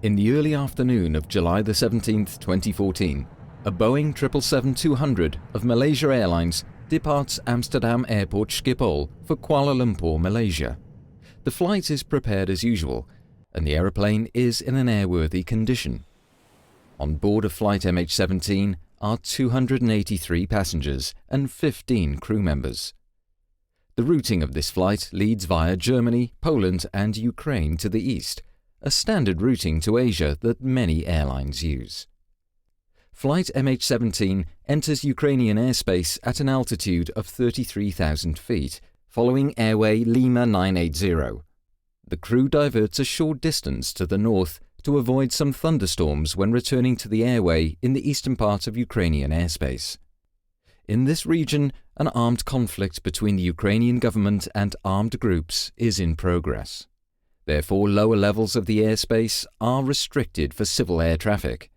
In the early afternoon of July the 17th, 2014, a Boeing 777-200 of Malaysia Airlines departs Amsterdam Airport Schiphol for Kuala Lumpur, Malaysia. The flight is prepared as usual, and the aeroplane is in an airworthy condition. On board of flight MH17 are 283 passengers and 15 crew members. The routing of this flight leads via Germany, Poland and Ukraine to the east, a standard routing to Asia that many airlines use. Flight MH17 enters Ukrainian airspace at an altitude of 33,000 feet, following airway Lima 980. The crew diverts a short distance to the north to avoid some thunderstorms when returning to the airway in the eastern part of Ukrainian airspace. In this region, an armed conflict between the Ukrainian government and armed groups is in progress. Therefore, lower levels of the airspace are restricted for civil air traffic.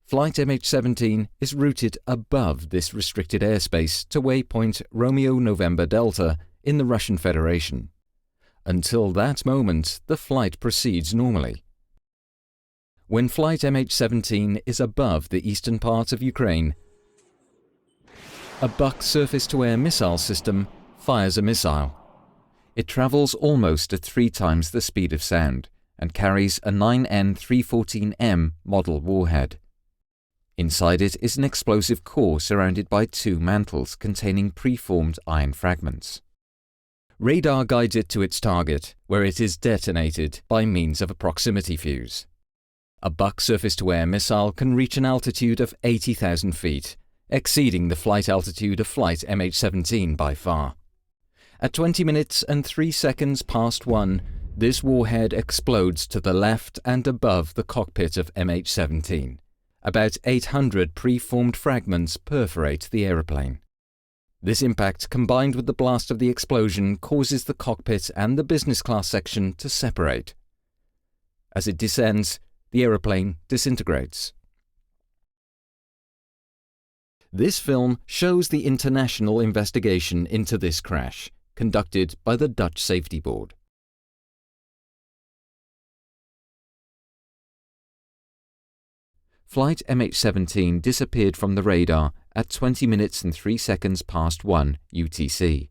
Flight MH17 is routed above this restricted airspace to waypoint Romeo November Delta in the Russian Federation. Until that moment, the flight proceeds normally. When flight MH17 is above the eastern part of Ukraine, a Buk surface-to-air missile system fires a missile. It travels almost at 3 times the speed of sound and carries a 9N314M model warhead. Inside it is an explosive core surrounded by 2 mantles containing preformed iron fragments. Radar guides it to its target, where it is detonated by means of a proximity fuse. A Buk surface-to-air missile can reach an altitude of 80,000 feet, exceeding the flight altitude of flight MH17 by far. At 20 minutes and 3 seconds past 1, this warhead explodes to the left and above the cockpit of MH17. About 800 preformed fragments perforate the aeroplane. This impact, combined with the blast of the explosion, causes the cockpit and the business class section to separate. As it descends, the aeroplane disintegrates. This film shows the international investigation into this crash, conducted by the Dutch Safety Board. Flight MH17 disappeared from the radar at 20 minutes and 3 seconds past 1 UTC.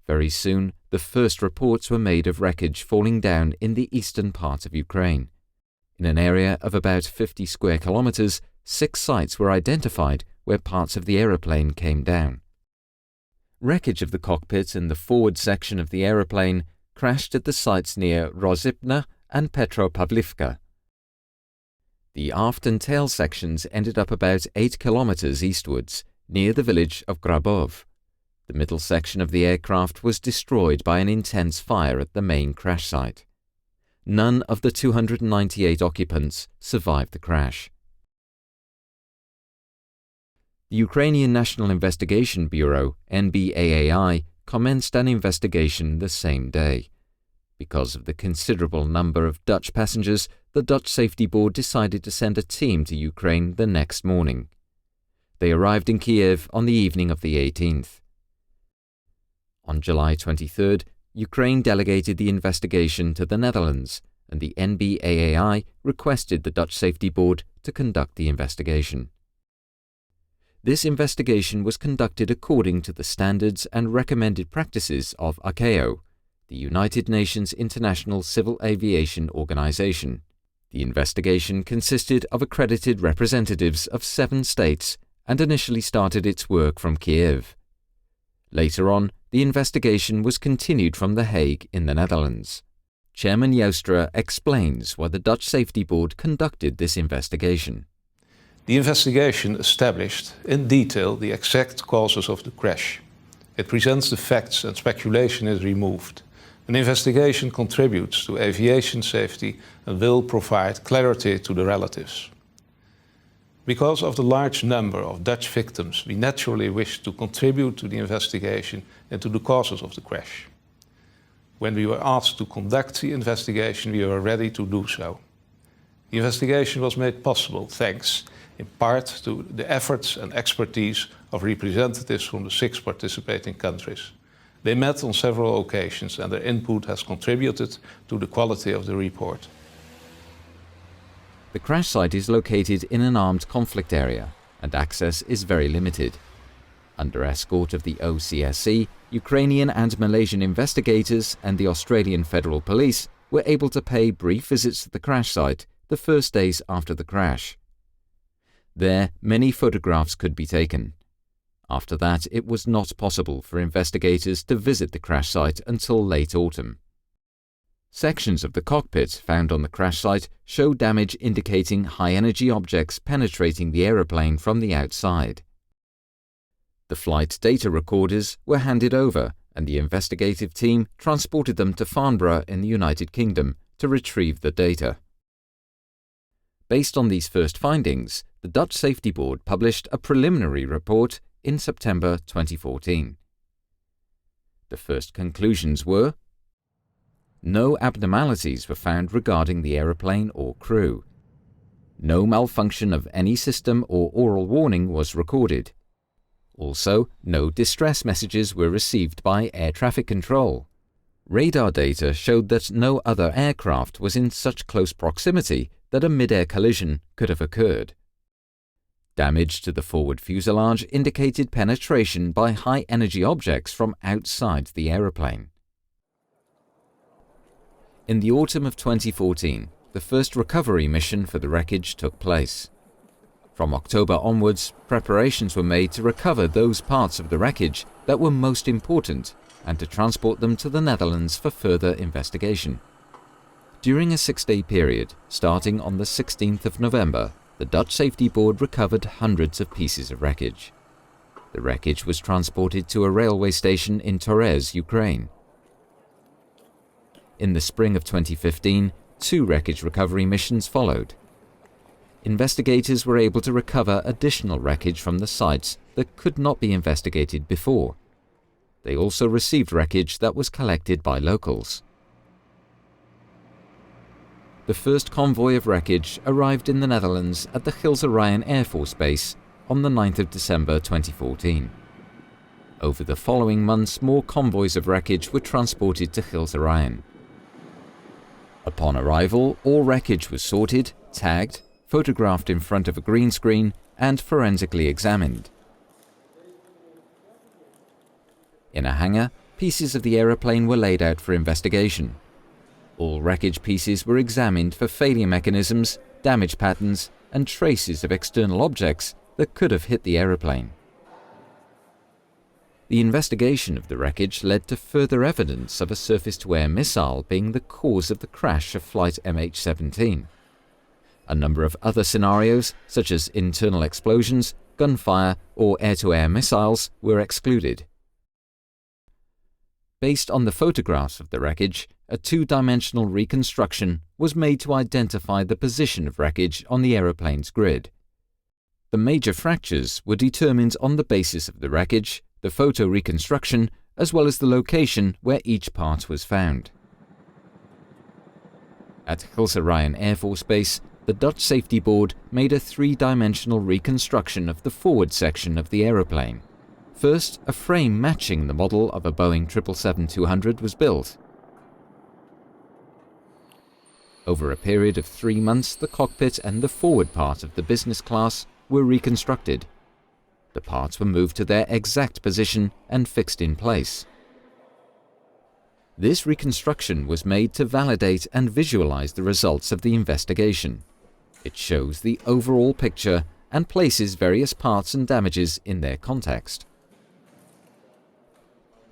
Very soon, the first reports were made of wreckage falling down in the eastern part of Ukraine. In an area of about 50 square kilometers, 6 sites were identified where parts of the aeroplane came down. Wreckage of the cockpit and the forward section of the aeroplane crashed at the sites near Rozipna and Petropavlivka. The aft and tail sections ended up about 8 kilometers eastwards, near the village of Grabov. The middle section of the aircraft was destroyed by an intense fire at the main crash site. None of the 298 occupants survived the crash. The Ukrainian National Investigation Bureau, NBAAI, commenced an investigation the same day. Because of the considerable number of Dutch passengers, the Dutch Safety Board decided to send a team to Ukraine the next morning. They arrived in Kiev on the evening of the 18th. On July 23rd, Ukraine delegated the investigation to the Netherlands, and the NBAAI requested the Dutch Safety Board to conduct the investigation. This investigation was conducted according to the standards and recommended practices of ICAO, the United Nations International Civil Aviation Organization. The investigation consisted of accredited representatives of 7 states and initially started its work from Kiev. Later on, the investigation was continued from The Hague in the Netherlands. Chairman Joustra explains why the Dutch Safety Board conducted this investigation. The investigation established in detail the exact causes of the crash. It presents the facts and speculation is removed. An investigation contributes to aviation safety and will provide clarity to the relatives. Because of the large number of Dutch victims, we naturally wish to contribute to the investigation and to the causes of the crash. When we were asked to conduct the investigation, we were ready to do so. The investigation was made possible thanks in part to the efforts and expertise of representatives from the 6 participating countries. They met on several occasions and their input has contributed to the quality of the report. The crash site is located in an armed conflict area and access is very limited. Under escort of the OCSC, Ukrainian and Malaysian investigators and the Australian Federal Police were able to pay brief visits to the crash site the first days after the crash. There, many photographs could be taken. After that, it was not possible for investigators to visit the crash site until late autumn. Sections of the cockpit found on the crash site show damage indicating high-energy objects penetrating the aeroplane from the outside. The flight data recorders were handed over and the investigative team transported them to Farnborough in the United Kingdom to retrieve the data. Based on these first findings, the Dutch Safety Board published a preliminary report in September 2014. The first conclusions were: no abnormalities were found regarding the aeroplane or crew. No malfunction of any system or oral warning was recorded. Also, no distress messages were received by air traffic control. Radar data showed that no other aircraft was in such close proximity that a mid-air collision could have occurred. Damage to the forward fuselage indicated penetration by high-energy objects from outside the aeroplane. In the autumn of 2014, the first recovery mission for the wreckage took place. From October onwards, preparations were made to recover those parts of the wreckage that were most important and to transport them to the Netherlands for further investigation. During a 6-day period, starting on the 16th of November, the Dutch Safety Board recovered hundreds of pieces of wreckage. The wreckage was transported to a railway station in Torez, Ukraine. In the spring of 2015, 2 wreckage recovery missions followed. Investigators were able to recover additional wreckage from the sites that could not be investigated before. They also received wreckage that was collected by locals. The first convoy of wreckage arrived in the Netherlands at the Gilse Ryan Air Force Base on the 9th of December 2014. Over the following months, more convoys of wreckage were transported to Gilse Ryan. Upon arrival, all wreckage was sorted, tagged, photographed in front of a green screen, and forensically examined. In a hangar, pieces of the aeroplane were laid out for investigation. All wreckage pieces were examined for failure mechanisms, damage patterns, and traces of external objects that could have hit the aeroplane. The investigation of the wreckage led to further evidence of a surface-to-air missile being the cause of the crash of flight MH17. A number of other scenarios, such as internal explosions, gunfire, or air-to-air missiles, were excluded. Based on the photographs of the wreckage, a 2-dimensional reconstruction was made to identify the position of wreckage on the aeroplane's grid. The major fractures were determined on the basis of the wreckage, the photo reconstruction, as well as the location where each part was found. At Gilse Ryan Air Force Base, the Dutch Safety Board made a 3-dimensional reconstruction of the forward section of the aeroplane. First, a frame matching the model of a Boeing 777-200 was built. Over a period of 3 months, the cockpit and the forward part of the business class were reconstructed. The parts were moved to their exact position and fixed in place. This reconstruction was made to validate and visualize the results of the investigation. It shows the overall picture and places various parts and damages in their context.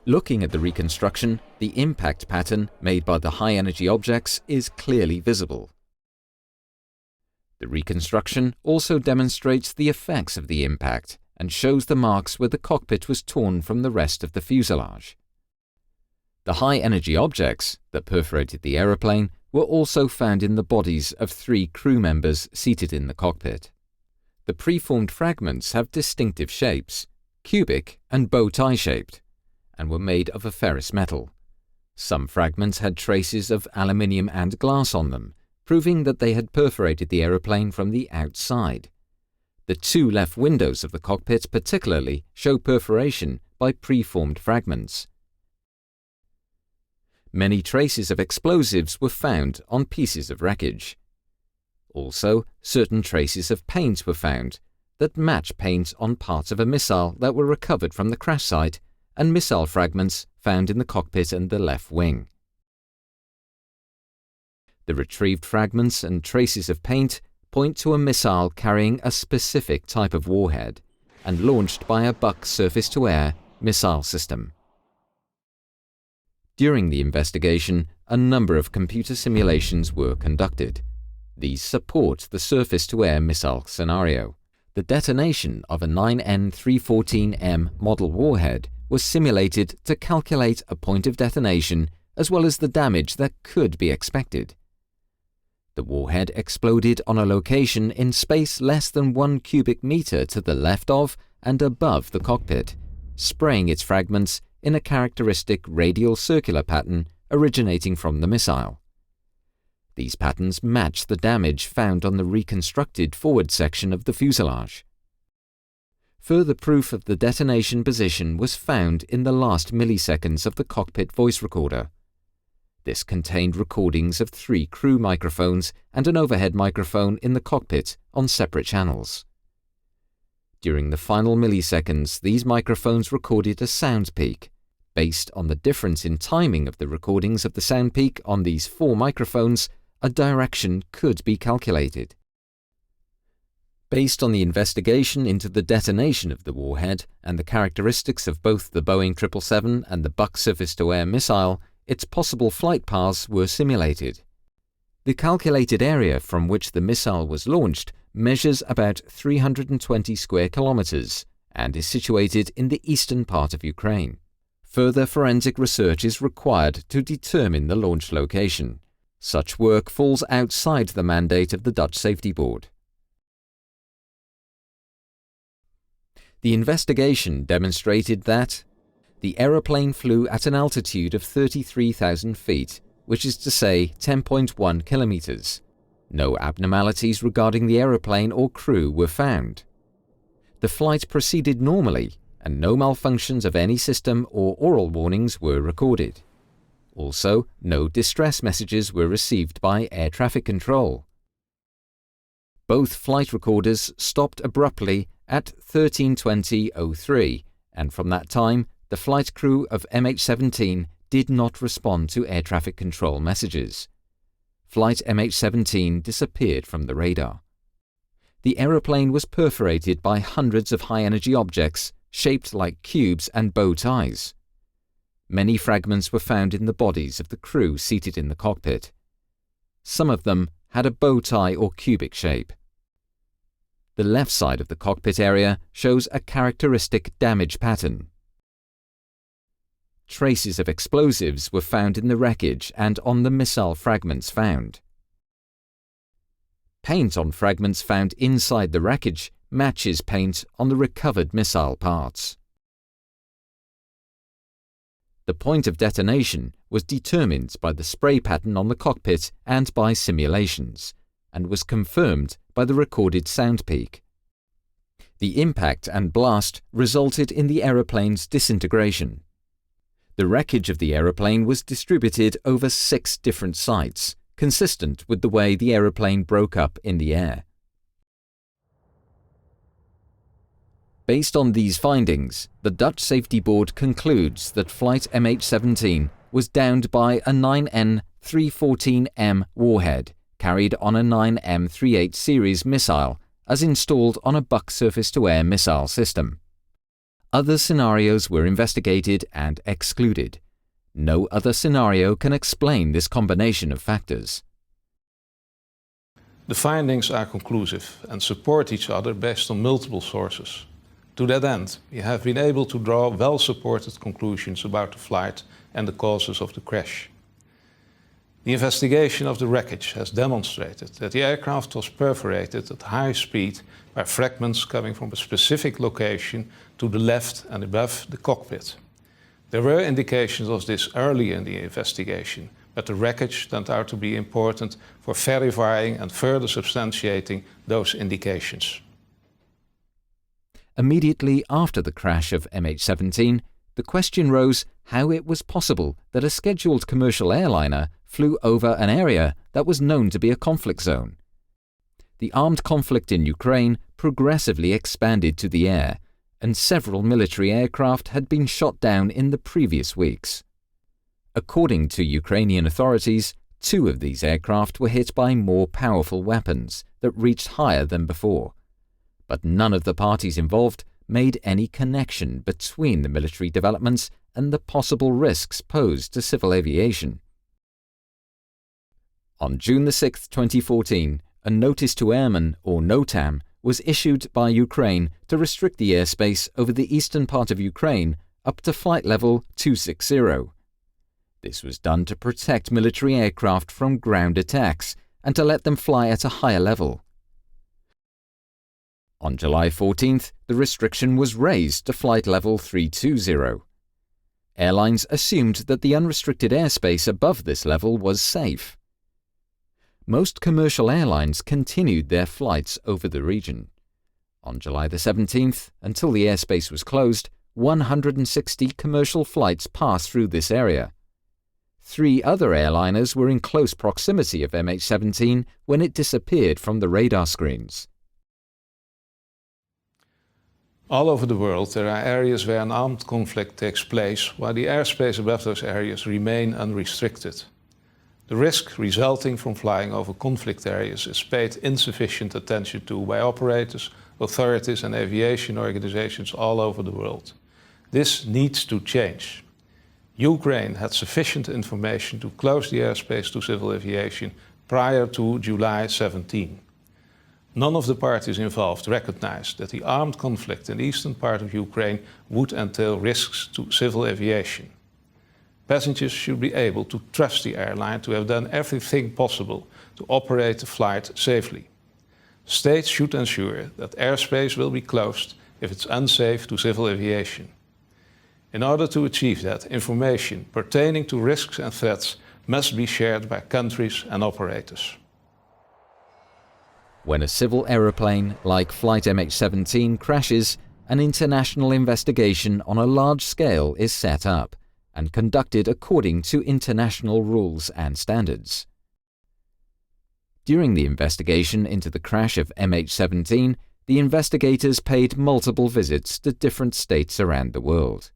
Looking at the reconstruction, the impact pattern made by the high-energy objects is clearly visible. The reconstruction also demonstrates the effects of the impact and shows the marks where the cockpit was torn from the rest of the fuselage. The high-energy objects that perforated the aeroplane were also found in the bodies of 3 crew members seated in the cockpit. The preformed fragments have distinctive shapes, cubic and bow tie shaped, and were made of a ferrous metal. Some fragments had traces of aluminium and glass on them, proving that they had perforated the aeroplane from the outside. The 2 left windows of the cockpit particularly show perforation by preformed fragments. Many traces of explosives were found on pieces of wreckage. Also, certain traces of paint were found that match paint on parts of a missile that were recovered from the crash site and missile fragments found in the cockpit and the left wing. The retrieved fragments and traces of paint point to a missile carrying a specific type of warhead and launched by a Buck surface-to-air missile system. During the investigation, a number of computer simulations were conducted. These support the surface-to-air missile scenario. The detonation of a 9N314M model warhead was simulated to calculate a point of detonation as well as the damage that could be expected. The warhead exploded on a location in space less than 1 cubic meter to the left of and above the cockpit, spraying its fragments in a characteristic radial circular pattern originating from the missile. These patterns match the damage found on the reconstructed forward section of the fuselage. Further proof of the detonation position was found in the last milliseconds of the cockpit voice recorder. This contained recordings of 3 crew microphones and an overhead microphone in the cockpit on separate channels. During the final milliseconds, these microphones recorded a sound peak. Based on the difference in timing of the recordings of the sound peak on these 4 microphones, a direction could be calculated. Based on the investigation into the detonation of the warhead and the characteristics of both the Boeing 777 and the Buck surface-to-air missile, its possible flight paths were simulated. The calculated area from which the missile was launched measures about 320 square kilometers and is situated in the eastern part of Ukraine. Further forensic research is required to determine the launch location. Such work falls outside the mandate of the Dutch Safety Board. The investigation demonstrated that the aeroplane flew at an altitude of 33,000 feet, which is to say 10.1 kilometers. No abnormalities regarding the aeroplane or crew were found. The flight proceeded normally, and no malfunctions of any system or oral warnings were recorded. Also, no distress messages were received by air traffic control. Both flight recorders stopped abruptly at 13:20:03, and from that time, the flight crew of MH17 did not respond to air traffic control messages. Flight MH17 disappeared from the radar. The aeroplane was perforated by hundreds of high-energy objects shaped like cubes and bow ties. Many fragments were found in the bodies of the crew seated in the cockpit. Some of them had a bow tie or cubic shape. The left side of the cockpit area shows a characteristic damage pattern. Traces of explosives were found in the wreckage and on the missile fragments found. Paint on fragments found inside the wreckage matches paint on the recovered missile parts. The point of detonation was determined by the spray pattern on the cockpit and by simulations, and was confirmed by the recorded sound peak. The impact and blast resulted in the aeroplane's disintegration. The wreckage of the aeroplane was distributed over 6 different sites, consistent with the way the aeroplane broke up in the air. Based on these findings, the Dutch Safety Board concludes that Flight MH17 was downed by a 9N314M warhead carried on a 9M38 series missile as installed on a Buck surface-to-air missile system. Other scenarios were investigated and excluded. No other scenario can explain this combination of factors. The findings are conclusive and support each other based on multiple sources. To that end, we have been able to draw well-supported conclusions about the flight and the causes of the crash. The investigation of the wreckage has demonstrated that the aircraft was perforated at high speed by fragments coming from a specific location to the left and above the cockpit. There were indications of this early in the investigation, but the wreckage turned out to be important for verifying and further substantiating those indications. Immediately after the crash of MH17, the question rose how it was possible that a scheduled commercial airliner flew over an area that was known to be a conflict zone. The armed conflict in Ukraine progressively expanded to the air, and several military aircraft had been shot down in the previous weeks. According to Ukrainian authorities, 2 of these aircraft were hit by more powerful weapons that reached higher than before, but none of the parties involved made any connection between the military developments and the possible risks posed to civil aviation. On June 6, 2014, a Notice to Airmen, or NOTAM, was issued by Ukraine to restrict the airspace over the eastern part of Ukraine up to flight level 260. This was done to protect military aircraft from ground attacks and to let them fly at a higher level. On July 14th, the restriction was raised to flight level 320. Airlines assumed that the unrestricted airspace above this level was safe. Most commercial airlines continued their flights over the region. On July 17th, until the airspace was closed, 160 commercial flights passed through this area. 3 other airliners were in close proximity of MH17 when it disappeared from the radar screens. All over the world there are areas where an armed conflict takes place while the airspace above those areas remain unrestricted. The risk resulting from flying over conflict areas is paid insufficient attention to by operators, authorities and aviation organizations all over the world. This needs to change. Ukraine had sufficient information to close the airspace to civil aviation prior to July 17. None of the parties involved recognized that the armed conflict in the eastern part of Ukraine would entail risks to civil aviation. Passengers should be able to trust the airline to have done everything possible to operate the flight safely. States should ensure that airspace will be closed if it's unsafe to civil aviation. In order to achieve that, information pertaining to risks and threats must be shared by countries and operators. When a civil aeroplane like Flight MH17 crashes, an international investigation on a large scale is set up and conducted according to international rules and standards. During the investigation into the crash of MH17, the investigators paid multiple visits to different states around the world,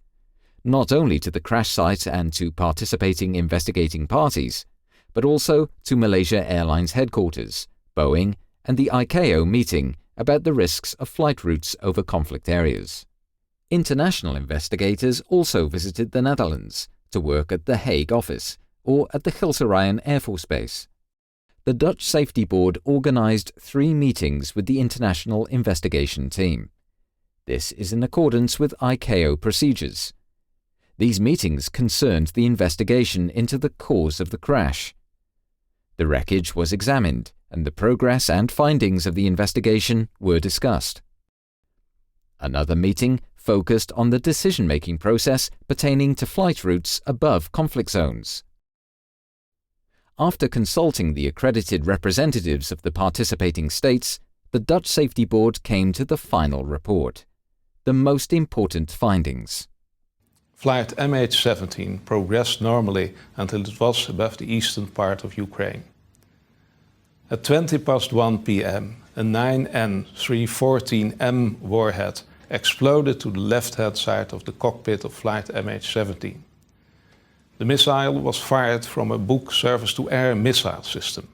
not only to the crash site and to participating investigating parties, but also to Malaysia Airlines headquarters, Boeing, and the ICAO meeting about the risks of flight routes over conflict areas. International investigators also visited the Netherlands to work at the Hague office or at the Gilserijen Air Force Base. The Dutch Safety Board organized 3 meetings with the international investigation team. This is in accordance with ICAO procedures. These meetings concerned the investigation into the cause of the crash. The wreckage was examined, and the progress and findings of the investigation were discussed. Another meeting focused on the decision-making process pertaining to flight routes above conflict zones. After consulting the accredited representatives of the participating states, the Dutch Safety Board came to the final report, the most important findings. Flight MH17 progressed normally until it was above the eastern part of Ukraine. At 1 p.m., a 9N314M warhead exploded to the left-hand side of the cockpit of Flight MH17. The missile was fired from a Buk surface-to-air missile system.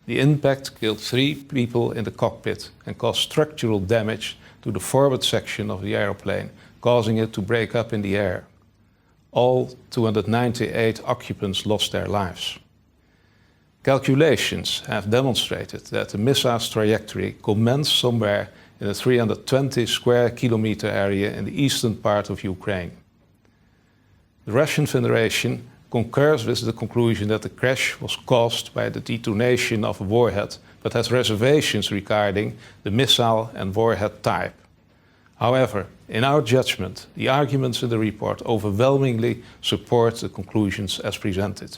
The impact killed 3 people in the cockpit and caused structural damage to the forward section of the aeroplane, causing it to break up in the air. All 298 occupants lost their lives. Calculations have demonstrated that the missile's trajectory commenced somewhere in a 320 square kilometer area in the eastern part of Ukraine. The Russian Federation concurs with the conclusion that the crash was caused by the detonation of a warhead, but has reservations regarding the missile and warhead type. However, in our judgment, the arguments in the report overwhelmingly support the conclusions as presented.